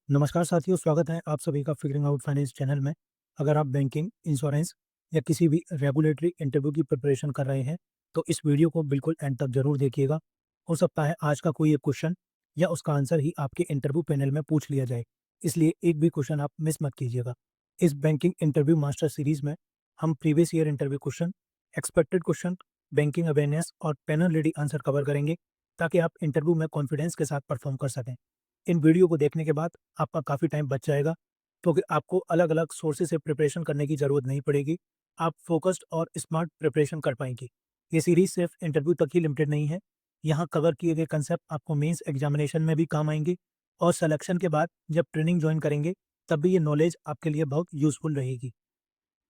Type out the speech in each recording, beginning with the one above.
नमस्कार साथियों, स्वागत है आप सभी का फिगरिंग आउट फाइनेंस चैनल में। अगर आप बैंकिंग, इंश्योरेंस या किसी भी रेगुलेटरी इंटरव्यू की प्रिपरेशन कर रहे हैं, तो इस वीडियो को बिल्कुल एंड तक ज़रूर देखिएगा। हो सकता है आज का कोई एक क्वेश्चन या उसका आंसर ही आपके इंटरव्यू पैनल में पूछ लिया जाए, इसलिए एक भी क्वेश्चन आप मिस मत कीजिएगा। इस बैंकिंग इंटरव्यू मास्टर सीरीज़ में हम previous year interview question, expected question, banking awareness और पैनल रेडी आंसर कवर करेंगे, ताकि आप इंटरव्यू में कॉन्फिडेंस के साथ परफॉर्म कर सकें। इन वीडियो को देखने के बाद आपका काफ़ी टाइम बच जाएगा, क्योंकि आपको अलग-अलग सोर्सेज़ से प्रिपरेशन करने की ज़रूरत नहीं पड़ेगी। आप फ़ोकस्ड और स्मार्ट प्रिपरेशन कर पाएँगी। ये सीरीज़ सिर्फ़ इंटरव्यू तक ही लिमिटेड नहीं है। यहाँ कवर किए गए कंसेप्ट आपको मेंस एग्ज़ामिनेशन में भी काम आएँगे, और सिलेक्शन के बाद जब ट्रेनिंग जॉइन करेंगे, तब भी ये नॉलेज आपके लिए बहुत यूज़फुल रहेगी।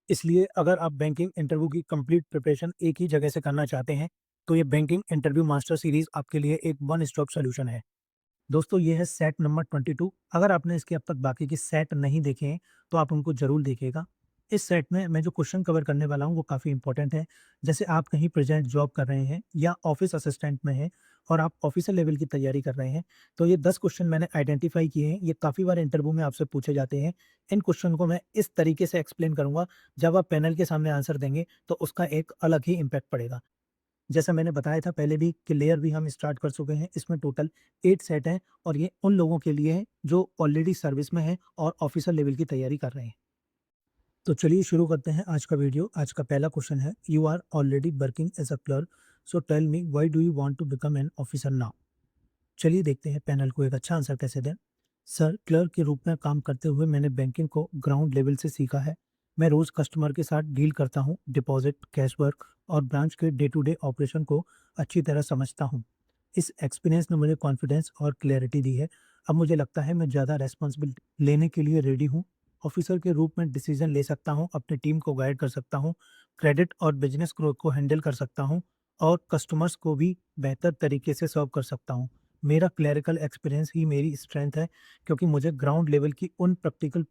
इसलिए अगर आप बैंकिंग इंटरव्यू की कंप्लीट प्रिपरेशन एक ही जगह से करना चाहते हैं, तो ये बैंकिंग इंटरव्यू मास्टर सीरीज़ आपके लिए एक वन स्टॉप सॉल्यूशन है। दोस्तों, ये है सेट नंबर 22। अगर आपने इसके अब तक बाकी के सेट नहीं देखे हैं, तो आप उनको ज़रूर देखिएगा। इस सेट में मैं जो क्वेश्चन कवर करने वाला हूँ, वो काफ़ी इंपॉर्टेंट है। जैसे आप कहीं प्रेज़ेंट जॉब कर रहे हैं या ऑफ़िस असिस्टेंट में हैं और आप ऑफ़िसर लेवल की तैयारी कर रहे हैं, तो ये 10 क्वेश्चन मैंने आइडेंटिफ़ाई किए हैं। ये काफ़ी बार इंटरव्यू में आपसे पूछे जाते हैं। इन क्वेश्चन को मैं इस तरीके से एक्सप्लेन करूँगा, जब आप पैनल के सामने आंसर देंगे, तो उसका एक अलग ही इम्पैक्ट पड़ेगा। जैसा मैंने बताया था पहले भी कि लेयर भी हम स्टार्ट कर चुके हैं। इसमें टोटल 8 सेट हैं, और ये उन लोगों के लिए है जो ऑलरेडी सर्विस में हैं और ऑफिसर लेवल की तैयारी कर रहे हैं। तो चलिए शुरू करते हैं आज का वीडियो। आज का पहला क्वेश्चन है, you are already working as a clerk, so tell me why do you want to become an officer now. चलिए देखते हैं पैनल को एक अच्छा आंसर कैसे दें। सर, क्लर्क के रूप में काम करते हुए मैंने बैंकिंग को ग्राउंड लेवल से सीखा है। मैं रोज कस्टमर के साथ डील करता हूँ, डिपॉजिट, कैश वर्क और ब्रांच के डे टू डे ऑपरेशन को अच्छी तरह समझता हूँ। इस एक्सपीरियंस ने मुझे कॉन्फिडेंस और क्लैरिटी दी है। अब मुझे लगता है मैं ज़्यादा रेस्पॉन्सिबिलिटी लेने के लिए रेडी हूँ। ऑफिसर के रूप में डिसीजन ले सकता हूँ, अपनी टीम को गाइड कर सकता हूँ, क्रेडिट और बिजनेस ग्रोथ को हैंडल कर सकता हूँ, और कस्टमर्स को भी बेहतर तरीके से सर्व कर सकता हूँ। मेरा क्लरिकल एक्सपीरियंस ही मेरी स्ट्रेंथ है, क्योंकि मुझे ग्राउंड लेवल की उन प्रैक्टिकल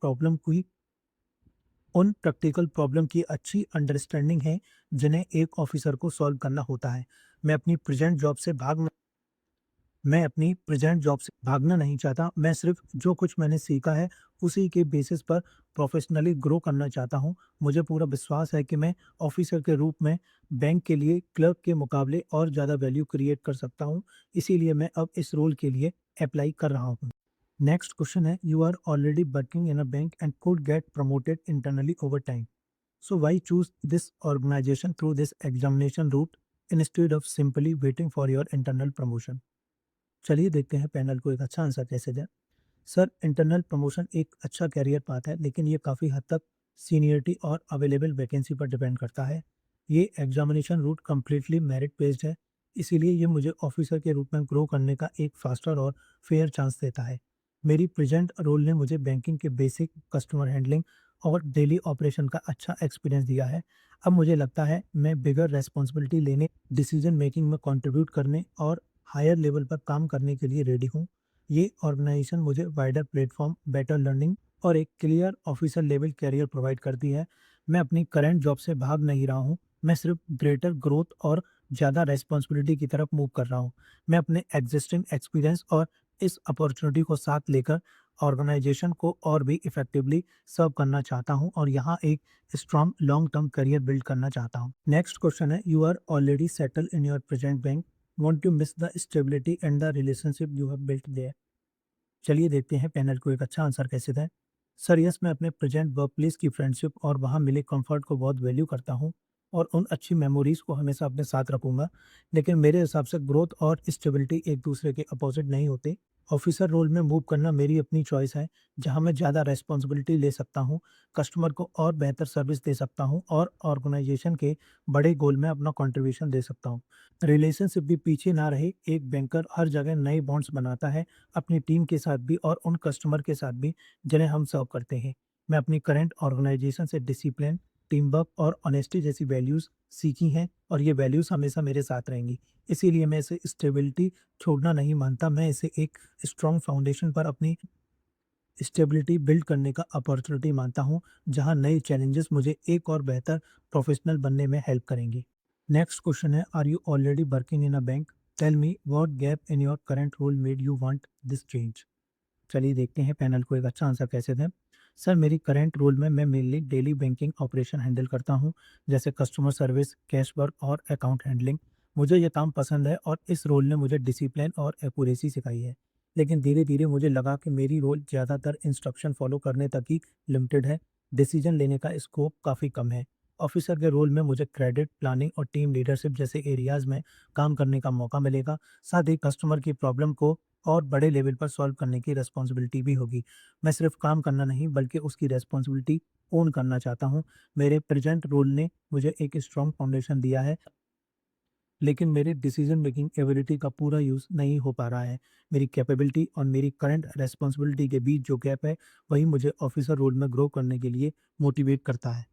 प्रॉब्लम की अच्छी अंडरस्टैंडिंग है, जिन्हें एक ऑफिसर को सॉल्व करना होता है। मैं अपनी प्रेजेंट जॉब से भाग मैं अपनी प्रेजेंट जॉब से भागना नहीं चाहता। मैं सिर्फ जो कुछ मैंने सीखा है, उसी के बेसिस पर प्रोफेशनली ग्रो करना चाहता हूँ। मुझे पूरा विश्वास है कि मैं ऑफिसर के रूप में बैंक के लिए क्लर्क के मुकाबले और ज़्यादा वैल्यू क्रिएट कर सकता हूँ। इसीलिए मैं अब इस रोल के लिए अप्लाई कर रहा हूँ। नेक्स्ट क्वेश्चन है, you are already working in a bank and could get promoted internally over time, so why choose this organisation through this examination route instead of simply waiting for your internal promotion. चलिए देखते हैं panel को एक अच्छा answer कैसे दें। Sir, internal promotion एक अच्छा करियर पाथ है, लेकिन ये काफ़ी हद तक सीनियरिटी और अवेलेबल वैकेंसी पर डिपेंड करता है। ये examination route completely merit based है, इसीलिए ये मुझे ऑफिसर के रूप में ग्रो करने का एक फास्टर और फेयर चांस देता है। मेरी प्रेजेंट रोल ने मुझे बैंकिंग के बेसिक, कस्टमर हैंडलिंग और डेली ऑपरेशन का अच्छा एक्सपीरियंस दिया है। अब मुझे लगता है मैं बिगर रेस्पॉन्सिबिलिटी लेने, डिसीजन मेकिंग में कंट्रीब्यूट करने और हायर लेवल पर काम करने के लिए रेडी हूँ। ये ऑर्गेनाइजेशन मुझे वाइडर प्लेटफॉर्म, बेटर लर्निंग और एक clear officer level career provide करती है। मैं अपनी करंट जॉब से भाग नहीं रहा हूँ, मैं सिर्फ ग्रेटर ग्रोथ और ज़्यादा रेस्पॉन्सिबिलिटी की तरफ मूव कर रहा हूँ। मैं अपने एग्जिस्टिंग एक्सपीरियंस और इस अपॉर्चुनिटी को साथ लेकर ऑर्गेनाइजेशन को और भी इफेक्टिवली सर्व करना चाहता हूँ, और यहाँ एक strong long term career build करना चाहता हूँ। नेक्स्ट क्वेश्चन है, you are already settle in your present bank, want to miss the stability and the relationship you have built there। चलिए देखते हैं पैनल को एक अच्छा आंसर कैसे दें। सर, यस, मैं अपने प्रेजेंट वर्क प्लेस की फ्रेंडशिप और वहाँ मिले कंफर्ट को बहुत वैल्यू करता हूँ, और उन अच्छी मेमोरीज को हमेशा अपने साथ रखूंगा। लेकिन मेरे हिसाब से ग्रोथ और स्टेबिलिटी एक दूसरे के अपोजिट नहीं होते। ऑफिसर रोल में मूव करना मेरी अपनी चॉइस है, जहाँ मैं ज़्यादा रेस्पॉन्सिबिलिटी ले सकता हूँ, कस्टमर को और बेहतर सर्विस दे सकता हूँ, और ऑर्गेनाइजेशन के बड़े गोल में अपना कंट्रीब्यूशन दे सकता हूँ। रिलेशनशिप भी पीछे ना रहे। एक बैंकर हर जगह नए बॉन्ड्स बनाता है, अपनी टीम के साथ भी और उन कस्टमर के साथ भी जिन्हें हम सर्व करते हैं। मैं अपनी करंट ऑर्गेनाइजेशन से डिसिप्लिन, टीम वर्क और ऑनेस्टी जैसी वैल्यूज़ सीखी हैं, और ये वैल्यूज़ हमेशा मेरे साथ रहेंगी। इसीलिए मैं इसे स्टेबिलिटी छोड़ना नहीं मानता, मैं इसे एक स्ट्रॉन्ग फाउंडेशन पर अपनी स्टेबिलिटी बिल्ड करने का अपॉर्चुनिटी मानता हूँ, जहाँ नए चैलेंजेस मुझे एक और बेहतर प्रोफेशनल बनने में हेल्प करेंगी। नेक्स्ट क्वेश्चन है, are you already working in a bank, tell me what gap in your current role made you want this change. चलिए देखते हैं पैनल को एक अच्छा आंसर कैसे दें। सर मेरी करंट रोल में मैं mainly daily banking operation handle करता हूँ, जैसे कस्टमर सर्विस, कैश वर्क और अकाउंट हैंडलिंग। मुझे ये काम पसंद है और इस रोल ने मुझे डिसिप्लिन और एक्यूरेसी सिखाई है। लेकिन धीरे-धीरे मुझे लगा कि मेरी रोल ज़्यादातर इंस्ट्रक्शन फॉलो करने तक ही लिमिटेड है, डिसीजन लेने का स्कोप काफ़ी कम है। ऑफिसर के रोल में मुझे क्रेडिट, प्लानिंग और टीम लीडरशिप जैसे एरियाज़ में काम करने का मौका मिलेगा। साथ ही कस्टमर की प्रॉब्लम को और बड़े लेवल पर सॉल्व करने की रिस्पॉन्सिबिलिटी भी होगी। मैं सिर्फ काम करना नहीं बल्कि उसकी रिस्पॉन्सिबिलिटी ओन करना चाहता हूँ। मेरे प्रेज़ेंट रोल ने मुझे एक स्ट्रॉन्ग फाउंडेशन दिया है, लेकिन मेरे डिसीजन मेकिंग एबिलिटी का पूरा यूज़ नहीं हो पा रहा है। मेरी कैपेबिलिटी और मेरी करंट रिस्पॉन्सिबिलिटी के बीच जो गैप है, वही मुझे ऑफिसर रोल में ग्रो करने के लिए मोटिवेट करता है।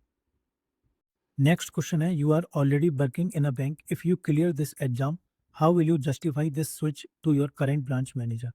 नेक्स्ट क्वेश्चन है, you are already working in a bank, if you clear this exam, how will you justify this switch to your current branch manager.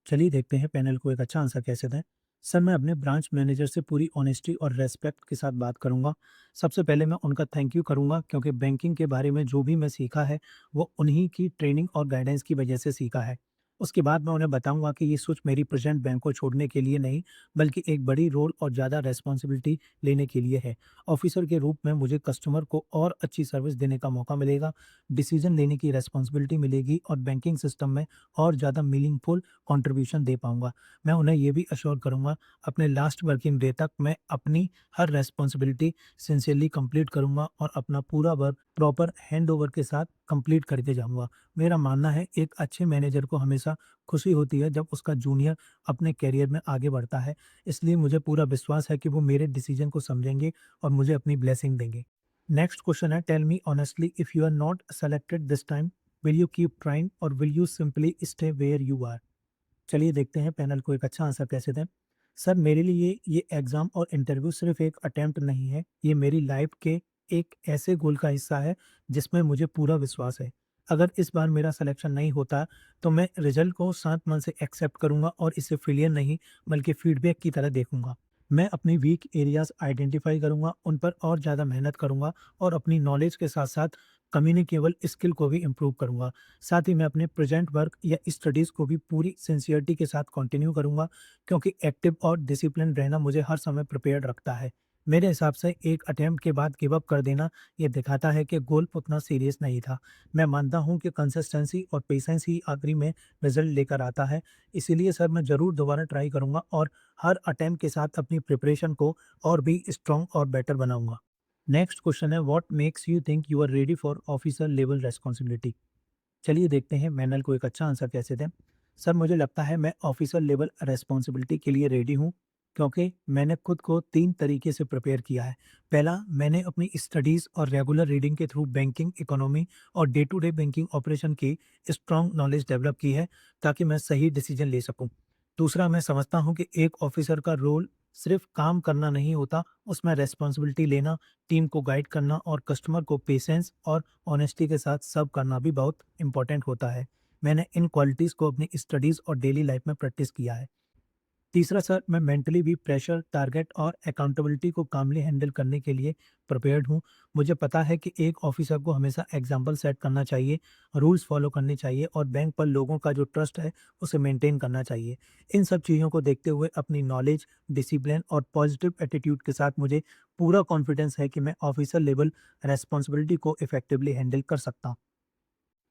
चलिए देखते हैं पैनल को एक अच्छा आंसर कैसे दें। सर मैं अपने ब्रांच मैनेजर से पूरी ऑनेस्टी और रेस्पेक्ट के साथ बात करूंगा। सबसे पहले मैं उनका थैंक यू करूंगा, क्योंकि बैंकिंग के बारे में जो भी मैं सीखा है वो उन्हीं की ट्रेनिंग और गाइडेंस की वजह से सीखा है। उसके बाद मैं उन्हें बताऊंगा कि ये सोच मेरी प्रेजेंट बैंक को छोड़ने के लिए नहीं, बल्कि एक बड़ी रोल और ज़्यादा रेस्पॉन्सिबिलिटी लेने के लिए है। ऑफिसर के रूप में मुझे कस्टमर को और अच्छी सर्विस देने का मौका मिलेगा, डिसीजन लेने की रेस्पॉन्सिबिलिटी मिलेगी और बैंकिंग सिस्टम में और ज़्यादा मीनिंगफुल कंट्रीब्यूशन दे पाऊँगा। मैं उन्हें ये भी अश्योर करूँगा, अपने लास्ट वर्किंग डे तक मैं अपनी हर रिस्पॉन्सिबिलिटी सिंसियरली कंप्लीट करूँगा और अपना पूरा वर्क प्रॉपर हैंडओवर के साथ कंप्लीट करके जाऊँगा। मेरा मानना है एक अच्छे मैनेजर को हमेशा खुशी होती है जब उसका जूनियर अपने करियर में आगे बढ़ता है। इसलिए मुझे पूरा विश्वास है कि वो मेरे डिसीजन को समझेंगे और मुझे अपनी ब्लेसिंग देंगे। नेक्स्ट क्वेश्चन है, tell me honestly, if you are not selected this time, will you keep trying और will you simply stay where you are. चलिए देखते हैं पैनल को एक अच्छा आंसर कैसे दें। सर मेरे लिए ये एग्ज़ाम और इंटरव्यू सिर्फ़ एक अटेम्प्ट नहीं है, ये मेरी लाइफ़ के एक ऐसे गोल का हिस्सा है जिसमें मुझे पूरा विश्वास है। अगर इस बार मेरा सिलेक्शन नहीं होता, तो मैं रिज़ल्ट को शांत मन से एक्सेप्ट करूँगा और इसे फेलियर नहीं बल्कि फीडबैक की तरह देखूँगा। मैं अपनी वीक एरियाज़ आइडेंटिफ़ाई करूँगा, उन पर और ज़्यादा मेहनत करूँगा और अपनी नॉलेज के साथ-साथ कम्युनिकेबल स्किल को भी इम्प्रूव करूँगा। साथ ही मैं अपने प्रेजेंट वर्क या स्टडीज़ को भी पूरी सिंसियरिटी के साथ कंटिन्यू करूँगा, क्योंकि एक्टिव और डिसिप्लिन रहना मुझे हर समय प्रिपेयर्ड रखता है। मेरे हिसाब से एक अटेम्प्ट के बाद गिव अप कर देना ये दिखाता है कि गोल उतना सीरियस नहीं था। मैं मानता हूँ कि कंसिस्टेंसी और पेशेंस ही आखिरी में रिजल्ट लेकर आता है। इसीलिए सर मैं ज़रूर दोबारा ट्राई करूँगा और हर अटेम्प्ट के साथ अपनी प्रिपरेशन को और भी स्ट्रॉन्ग और बेटर बनाऊँगा। नेक्स्ट क्वेश्चन है, what makes you think you are ready for officer level responsibility. चलिए देखते हैं मैनुअल को एक अच्छा आंसर कैसे दें। सर मुझे लगता है मैं ऑफिसर लेवल रिस्पॉन्सिबिलिटी के लिए रेडी हूँ, क्योंकि मैंने खुद को 3 तरीके से प्रिपेयर किया है। पहला, मैंने अपनी स्टडीज़ और रेगुलर रीडिंग के थ्रू बैंकिंग, इकोनॉमी और day to day banking operation की स्ट्रॉन्ग नॉलेज डेवलप की है, ताकि मैं सही डिसीजन ले सकूँ। दूसरा, मैं समझता हूँ कि एक ऑफिसर का रोल सिर्फ काम करना नहीं होता, उसमें रिस्पॉन्सिबिलिटी लेना, टीम को गाइड करना और कस्टमर को पेशेंस और ऑनेस्टी के साथ सर्व करना भी बहुत इंपॉर्टेंट होता है। मैंने इन क्वालिटीज़ को अपनी स्टडीज़ और डेली लाइफ में प्रैक्टिस किया है। तीसरा सर, मैं मेंटली भी प्रेशर, टारगेट और अकाउंटेबिलिटी को कामली हैंडल करने के लिए प्रिपेयर्ड हूँ। मुझे पता है कि एक ऑफिसर को हमेशा एग्जाम्पल सेट करना चाहिए, रूल्स फॉलो करने चाहिए और बैंक पर लोगों का जो ट्रस्ट है उसे मेंटेन करना चाहिए। इन सब चीज़ों को देखते हुए अपनी नॉलेज, डिसिप्लिन और पॉजिटिव एटीट्यूड के साथ मुझे पूरा कॉन्फिडेंस है कि मैं ऑफिसर लेवल रेस्पॉन्सिबिलिटी को इफेक्टिवली हैंडल कर सकता हूँ।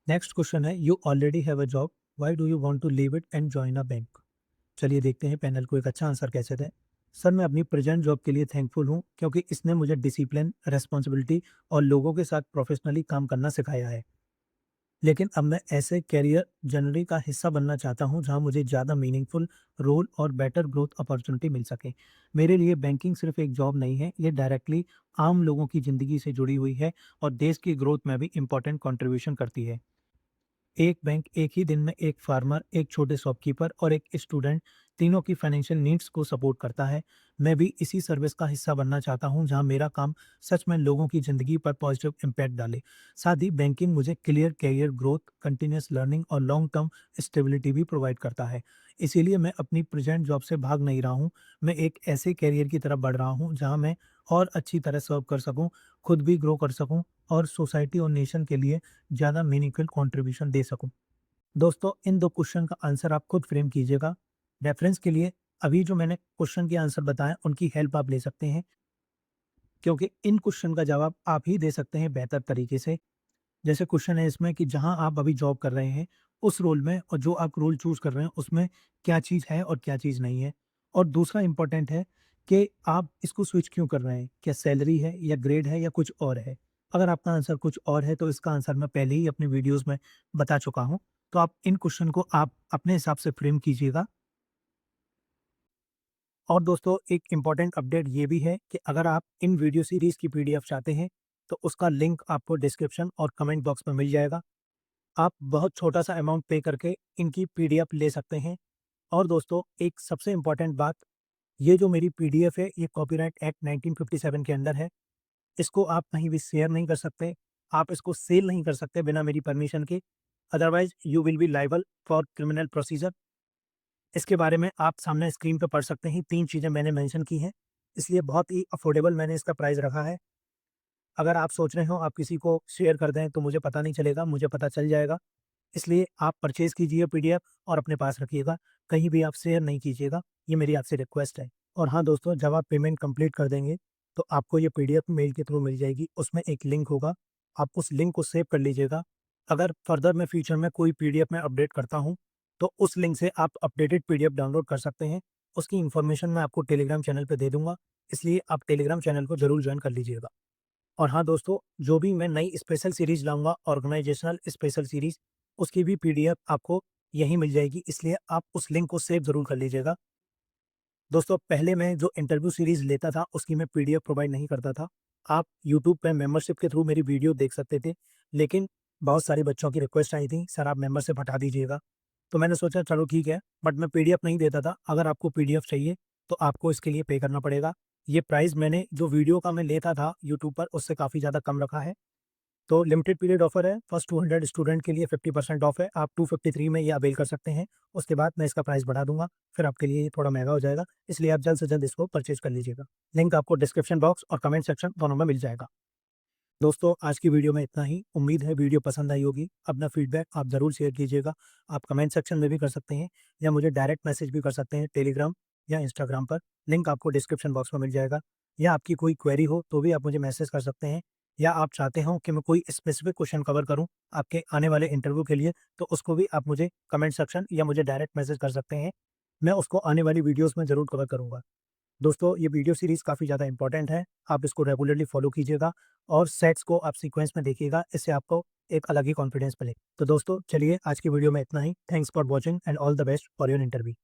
नेक्स्ट क्वेश्चन है, you already have a job, why do you want to leave it and join a bank. चलिए देखते हैं पैनल को एक अच्छा आंसर कैसे दें। सर मैं अपनी प्रेजेंट जॉब के लिए थैंकफुल हूँ, क्योंकि इसने मुझे डिसिप्लिन, रिस्पॉन्सिबिलिटी और लोगों के साथ प्रोफेशनली काम करना सिखाया है। लेकिन अब मैं ऐसे करियर जर्नी का हिस्सा बनना चाहता हूँ जहाँ मुझे ज़्यादा मीनिंगफुल रोल और बेटर ग्रोथ अपॉर्चुनिटी मिल सके। मेरे लिए बैंकिंग सिर्फ एक जॉब नहीं है, ये डायरेक्टली आम लोगों की ज़िंदगी से जुड़ी हुई है और देश की ग्रोथ में भी इम्पोर्टेंट कंट्रीब्यूशन करती है। एक बैंक एक ही दिन में एक फार्मर, एक छोटे शॉपकीपर और एक स्टूडेंट, तीनों की फाइनेंशियल नीड्स को सपोर्ट करता है। मैं भी इसी सर्विस का हिस्सा बनना चाहता हूं जहां मेरा काम सच में लोगों की ज़िंदगी पर पॉजिटिव इम्पैक्ट डाले। साथ ही बैंकिंग मुझे clear career growth, continuous learning और लॉन्ग टर्म स्टेबिलिटी भी प्रोवाइड करता है। इसीलिए मैं अपनी प्रेजेंट जॉब से भाग नहीं रहा हूँ, मैं एक ऐसे कैरियर की तरफ बढ़ रहा हूँ जहाँ मैं और अच्छी तरह सर्व कर सकूँ, खुद भी ग्रो कर सकूँ और सोसाइटी और नेशन के लिए ज़्यादा मीनिंगफुल कंट्रीब्यूशन दे सकूँ। दोस्तों इन 2 क्वेश्चन का आंसर आप खुद फ्रेम कीजिएगा। रेफरेंस के लिए अभी जो मैंने क्वेश्चन के आंसर बताए उनकी हेल्प आप ले सकते हैं, क्योंकि इन क्वेश्चन का जवाब आप ही दे सकते हैं बेहतर तरीके से। जैसे क्वेश्चन है इसमें कि जहाँ आप अभी जॉब कर रहे हैं, उस रोल में और जो आप रोल चूज़ कर रहे हैं, उसमें क्या चीज़ है और क्या चीज़ नहीं है? और दूसरा इम्पोर्टेंट है कि आप इसको स्विच क्यों कर रहे हैं? क्या सैलरी है या ग्रेड है या कुछ और है? अगर आपका आंसर कुछ और है, तो इसका आंसर मैं पहले ही अपनी वीडियोज़ में बता चुका हूँ। तो आप इन क्वेश्चन को आप अपने हिसाब से फ्रेम कीजिएगा। और दोस्तों, एक इम्पोर्टेंट अपडेट ये भी है कि अगर आप इन वीडियो सीरीज़ की पीडीएफ चाहते हैं, तो उसका लिंक आपको डिस्क्रिप्शन और कमेंट बॉक्स में मिल जाएगा। आप बहुत छोटा-सा अमाउंट पे करके इनकी पीडीएफ ले सकते हैं। और दोस्तों, एक सबसे इम्पोर्टेंट बात, ये जो मेरी पीडीएफ है, ये कॉपीराइट एक्ट 1957 के अंदर है। इसको आप कहीं भी शेयर नहीं कर सकते, आप इसको सेल नहीं कर सकते बिना मेरी परमिशन के, otherwise you will be liable for criminal procedure. इसके बारे में आप सामने स्क्रीन पे पढ़ सकते हैं, 3 चीज़ें मैंने मेंशन की हैं, इसलिए बहुत ही अफोर्डेबल मैंने इसका प्राइस रखा है। अगर आप सोच रहे हो आप किसी को शेयर कर दें, तो मुझे पता नहीं चलेगा, मुझे पता चल जाएगा। इसलिए आप परचेज़ कीजिए पीडीएफ और अपने पास रखिएगा, कहीं भी आप शेयर नहीं कीजिएगा, ये मेरी आपसे रिक्वेस्ट है। और हाँ दोस्तों, जब आप पेमेंट कंप्लीट कर देंगे, तो आपको ये पीडीएफ मेल के थ्रू मिल जाएगी, उसमें एक लिंक होगा, आप उस लिंक को सेव कर लीजिएगा। अगर फर्दर मैं फ्यूचर में कोई पीडीएफ में अपडेट करता हूँ, तो उस लिंक से आप अपडेटेड पीडीएफ डाउनलोड कर सकते हैं। उसकी इन्फॉर्मेशन मैं आपको टेलीग्राम चैनल पे दे दूँगा, इसलिए आप टेलीग्राम चैनल को ज़रूर जॉइन कर लीजिएगा। और हाँ दोस्तों, जो भी मैं नई स्पेशल सीरीज़ लाऊँगा, ऑर्गेनाइज़ेशनल स्पेशल सीरीज़, उसकी भी पीडीएफ आपको यहीं मिल जाएगी, इसलिए आप उस लिंक को सेव ज़रूर कर लीजिएगा। दोस्तों, पहले मैं जो इंटरव्यू सीरीज़ लेता था, उसकी मैं पीडीएफ प्रोवाइड नहीं करता था। आप यूट्यूब पे मेंबरशिप के थ्रू मेरी वीडियो देख सकते थे, लेकिन बहुत सारे बच्चों की रिक्वेस्ट आई थी, "सर, आप मेंबरशिप हटा दीजिएगा।" तो मैंने सोचा चलो ठीक है, बट मैं पीडीएफ नहीं देता था। अगर आपको पीडीएफ चाहिए, तो आपको इसके लिए पे करना पड़ेगा। ये प्राइस मैंने जो वीडियो का मैं लेता था यूट्यूब पर, उससे काफ़ी ज़्यादा कम रखा है। तो लिमिटेड पीरियड ऑफर है, फर्स्ट 200 स्टूडेंट के लिए 50% ऑफ है, आप 253 में ये अवेल कर सकते हैं। उसके बाद मैं इसका प्राइस बढ़ा दूँगा, फिर आपके लिए ये थोड़ा महँगा हो जाएगा, इसलिए आप जल्द से जल्द इसको परचेज़ कर लीजिएगा। लिंक आपको डिस्क्रिप्शन बॉक्स और कमेंट सेक्शन दोनों में मिल जाएगा। दोस्तों, आज की वीडियो में इतना ही, उम्मीद है वीडियो पसंद आई होगी। अपना फीडबैक आप ज़रूर शेयर कीजिएगा, आप कमेंट सेक्शन में भी कर सकते हैं या मुझे डायरेक्ट मैसेज भी कर सकते हैं टेलीग्राम या इंस्टाग्राम पर, लिंक आपको डिस्क्रिप्शन बॉक्स में मिल जाएगा। या आपकी कोई क्वेरी हो, तो भी आप मुझे मैसेज कर सकते हैं, या आप चाहते हो कि मैं कोई स्पेसिफिक क्वेश्चन कवर करूँ आपके आने वाले इंटरव्यू के लिए, तो उसको भी आप मुझे कमेंट सेक्शन या मुझे डायरेक्ट मैसेज कर सकते हैं। मैं उसको आने वाली वीडियोज़ में ज़रूर कवर करूँगा। दोस्तों, ये वीडियो सीरीज़ काफ़ी ज़्यादा इम्पोर्टेंट है, आप इसको रेगुलरली फॉलो कीजिएगा और सेट्स को आप सीक्वेंस में देखिएगा, इससे आपको एक अलग ही कॉन्फिडेंस मिलेगा। तो दोस्तों, चलिए आज की वीडियो में इतना ही। Thanks for watching and all the best for your interview.